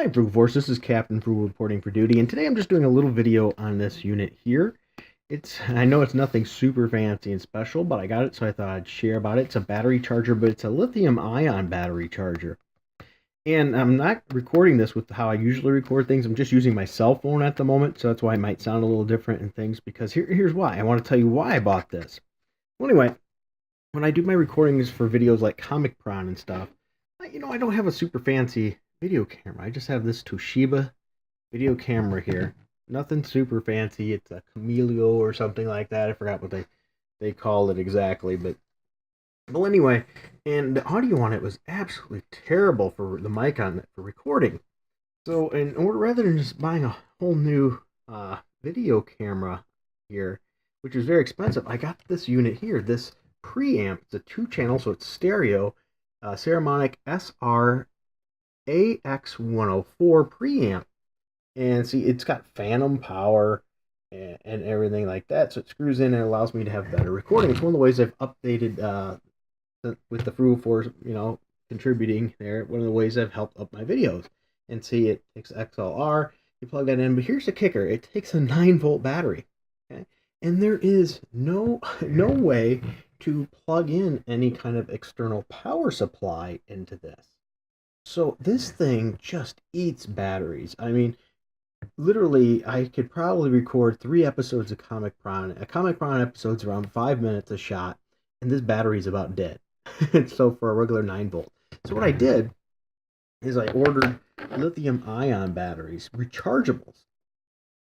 Hi Frugal Force, this is Captain Frugal reporting for duty, and today I'm just doing a little video on this unit here. I know it's nothing super fancy and special, but I got it, so I thought I'd share about it. It's a battery charger, but it's a lithium ion battery charger. And I'm not recording this with how I usually record things. I'm just using my cell phone at the moment, so that's why it might sound a little different and things, because here's why. I want to tell you why I bought this. Well, anyway, when I do my recordings for videos like Comic Prawn and stuff, I don't have a super fancy video camera. I just have this Toshiba video camera here. Nothing super fancy. It's a Camilio or something like that. I forgot what they called it exactly, but well, anyway, and the audio on it was absolutely terrible for the mic on it for recording. So, in order rather than just buying a whole new video camera here, which is very expensive, I got this unit here, this preamp. It's a 2-channel, so it's stereo, Ceramonic SR AX104 preamp. And see, it's got phantom power and everything like that, so it screws in and allows me to have better recording. It's one of the ways I've updated with the Frugal Force, contributing there. One of the ways I've helped up my videos. And see, it takes XLR, you plug that in, but here's the kicker: it takes a 9-volt battery. Okay, and there is no way to plug in any kind of external power supply into this. So this thing just eats batteries. I mean, literally, I could probably record 3 episodes of Comic Prawn. A Comic Prawn episode's around 5 minutes a shot, and this battery's about dead. So for a regular 9-volt. So what I did is I ordered lithium ion batteries, rechargeables,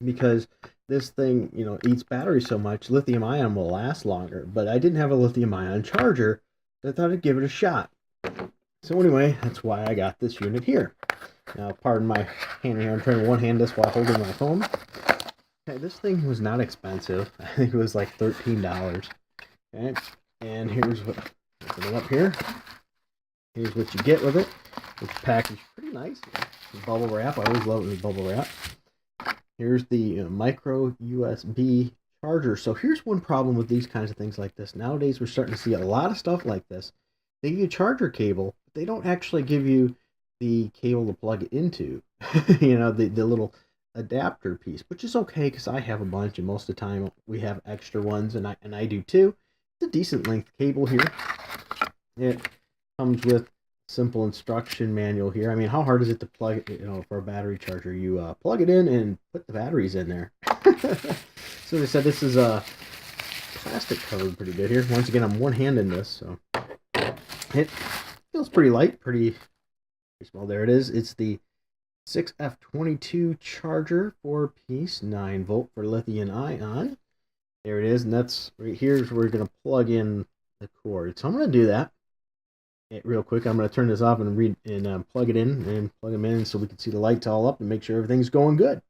because this thing, eats batteries so much, lithium ion will last longer. But I didn't have a lithium ion charger, so I thought I'd give it a shot. So anyway, that's why I got this unit here. Now, pardon my hand here. I'm trying to one-hand this while holding my phone. Okay, this thing was not expensive. I think it was like $13. Okay, and here's what, open it up here. Here's what you get with it. It's packaged pretty nice. Bubble wrap. I always love it with bubble wrap. Here's the micro USB charger. So here's one problem with these kinds of things like this. Nowadays, we're starting to see a lot of stuff like this. They give you a charger cable, but they don't actually give you the cable to plug it into. The little adapter piece, which is okay because I have a bunch, and most of the time we have extra ones, and I do too. It's a decent length cable here. It comes with simple instruction manual here. I mean, how hard is it to plug it, for a battery charger? You plug it in and put the batteries in there. So they said this is plastic covered pretty good here. Once again, I'm one-handing this, so it feels pretty light, pretty small. There it is. It's the 6F22 charger, 4-piece, 9-volt for lithium ion. There it is, and that's right here is where we're going to plug in the cord. So I'm going to do that real quick. I'm going to turn this off and plug it in and plug them in so we can see the lights all up and make sure everything's going good.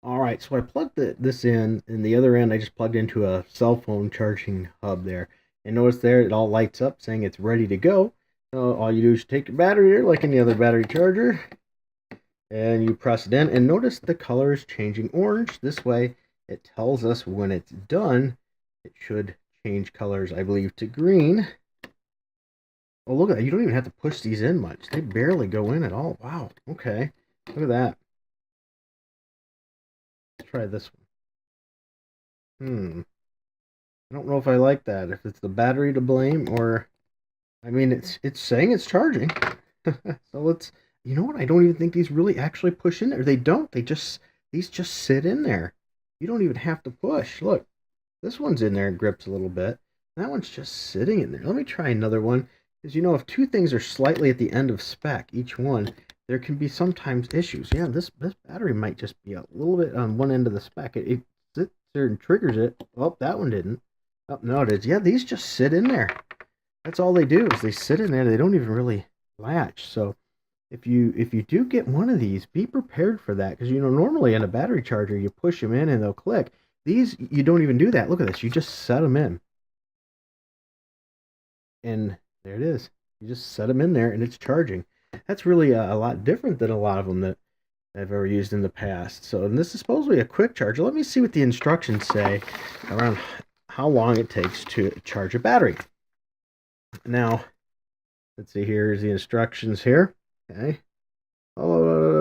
All right, so I plugged this in, and the other end I just plugged into a cell phone charging hub there. And notice there it all lights up saying it's ready to go. So all you do is take your battery here, like any other battery charger, and you press it in. And notice the color is changing orange. This way it tells us when it's done. It should change colors, I believe, to green. Oh, look at that. You don't even have to push these in much. They barely go in at all. Wow. Okay. Look at that. Let's try this one. I don't know if I like that. If it's the battery to blame, or I mean, it's saying it's charging. So let's, you know what? I don't even think these really actually push in there. They don't. These just sit in there. You don't even have to push. Look, this one's in there and grips a little bit. That one's just sitting in there. Let me try another one. Because, if 2 things are slightly at the end of spec, each one, there can be sometimes issues. Yeah, this battery might just be a little bit on one end of the spec. It sits there and triggers it. Oh, that one didn't. Oh, no, it is. Yeah, these just sit in there. That's all they do is they sit in there. They don't even really latch. So if you do get one of these, be prepared for that. Because, normally in a battery charger, you push them in and they'll click. These, you don't even do that. Look at this. You just set them in. And there it is. You just set them in there and it's charging. That's really a lot different than a lot of them that I've ever used in the past. So, and this is supposedly a quick charger. Let me see what the instructions say around how long it takes to charge a battery. Now, let's see, here's the instructions here. Okay.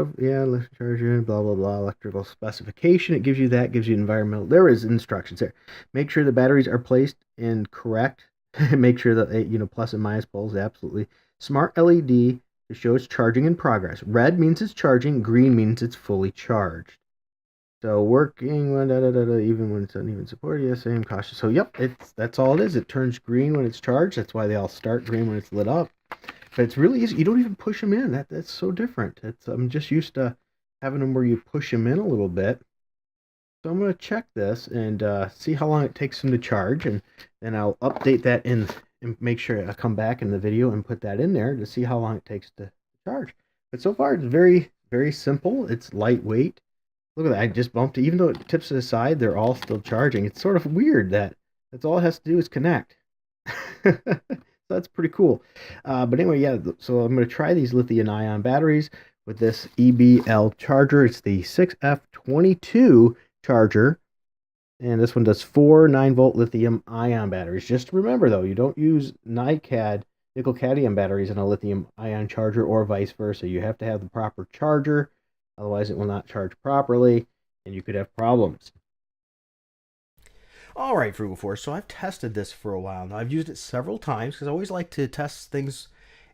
let's charge it, blah, blah, blah, electrical specification. It gives you that, gives you environmental. There is instructions there. Make sure the batteries are placed in correct. Make sure that, plus and minus poles, absolutely. Smart LED to show it's charging in progress. Red means it's charging, green means it's fully charged. So working, even when it's uneven support, yeah, same cautious. So yep, that's all it is. It turns green when it's charged. That's why they all start green when it's lit up. But it's really easy. You don't even push them in. That's so different. I'm just used to having them where you push them in a little bit. So I'm going to check this and see how long it takes them to charge, and then I'll update that and make sure I come back in the video and put that in there to see how long it takes to charge. But so far, it's very, very simple. It's lightweight. Look at that. I just bumped it. Even though it tips to the side, they're all still charging. It's sort of weird that that's all it has to do is connect. So that's pretty cool. But anyway, yeah, so I'm going to try these lithium ion batteries with this EBL charger. It's the 6F22 charger. And this one does 4 9-volt lithium ion batteries. Just remember, though, you don't use NiCad, nickel cadmium batteries in a lithium ion charger or vice versa. You have to have the proper charger. Otherwise, it will not charge properly, and you could have problems. All right, Frugal Force. So I've tested this for a while now. I've used it several times because I always like to test things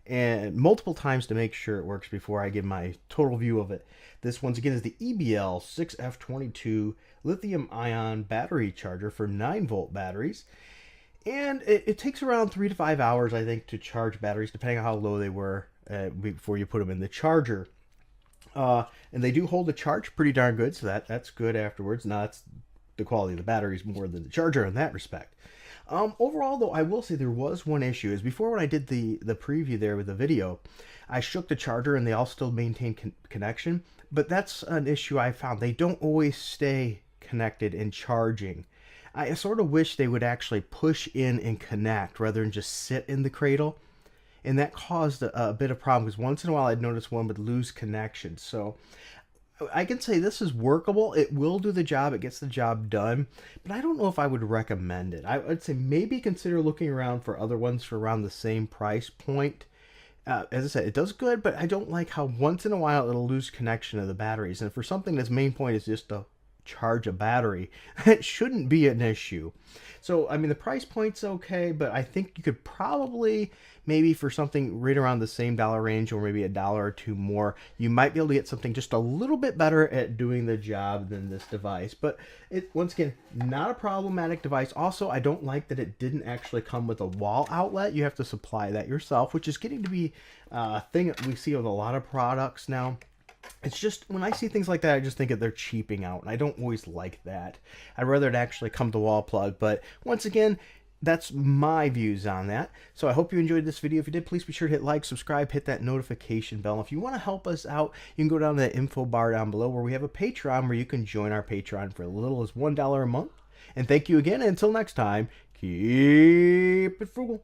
and multiple times to make sure it works before I give my total view of it. This, once again, is the EBL 6F22 lithium ion battery charger for 9-volt batteries. And it takes around 3 to 5 hours, I think, to charge batteries, depending on how low they were before you put them in the charger. And they do hold the charge pretty darn good, so that's good afterwards. Now, that's the quality of the batteries more than the charger in that respect. Overall, though, I will say there was one issue. Is before when I did the preview there with the video, I shook the charger and they all still maintain connection. But that's an issue I found. They don't always stay connected and charging. I sort of wish they would actually push in and connect rather than just sit in the cradle. And that caused a bit of problem because once in a while I'd notice one would lose connection. So I can say this is workable. It will do the job. It gets the job done. But I don't know if I would recommend it. I would say maybe consider looking around for other ones for around the same price point. As I said, it does good, but I don't like how once in a while it'll lose connection to the batteries. And for something that's main point is just to charge a battery, it shouldn't be an issue. So, I mean, the price point's okay, but I think you could probably, maybe for something right around the same dollar range or maybe $1 or $2 more, you might be able to get something just a little bit better at doing the job than this device. But it, once again, not a problematic device. Also, I don't like that it didn't actually come with a wall outlet. You have to supply that yourself, which is getting to be a thing that we see with a lot of products now. It's just, when I see things like that, I just think that they're cheaping out, and I don't always like that. I'd rather it actually come to wall plug, but once again, that's my views on that. So I hope you enjoyed this video. If you did, please be sure to hit like, subscribe, hit that notification bell. If you want to help us out, you can go down to the info bar down below where we have a Patreon where you can join our Patreon for as little as $1 a month. And thank you again, and until next time, keep it frugal.